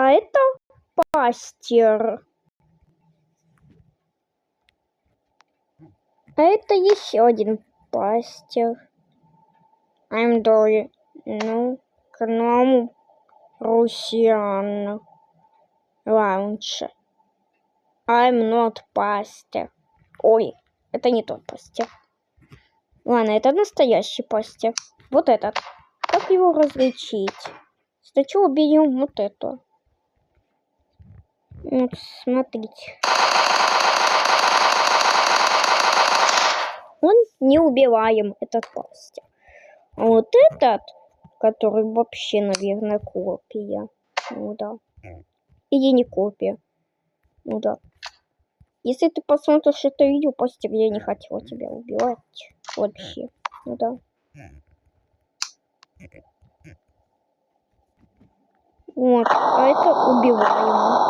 А это пастер. А это еще один пастер. I'm Dory. Ну, к нам Russian Lounge. I'm not pastor. Ой, это не тот пастер. Ладно, это настоящий пастер. Вот этот. Как его различить? Сначала берем вот эту. Вот, смотрите. Он не убиваем, этот пастер. А вот этот, который вообще, наверное, копия. Ну да. Или не копия. Ну да. Если ты посмотришь это видео, пастер, я не хотела тебя убивать. Вообще. Ну да. Вот. А это убиваем.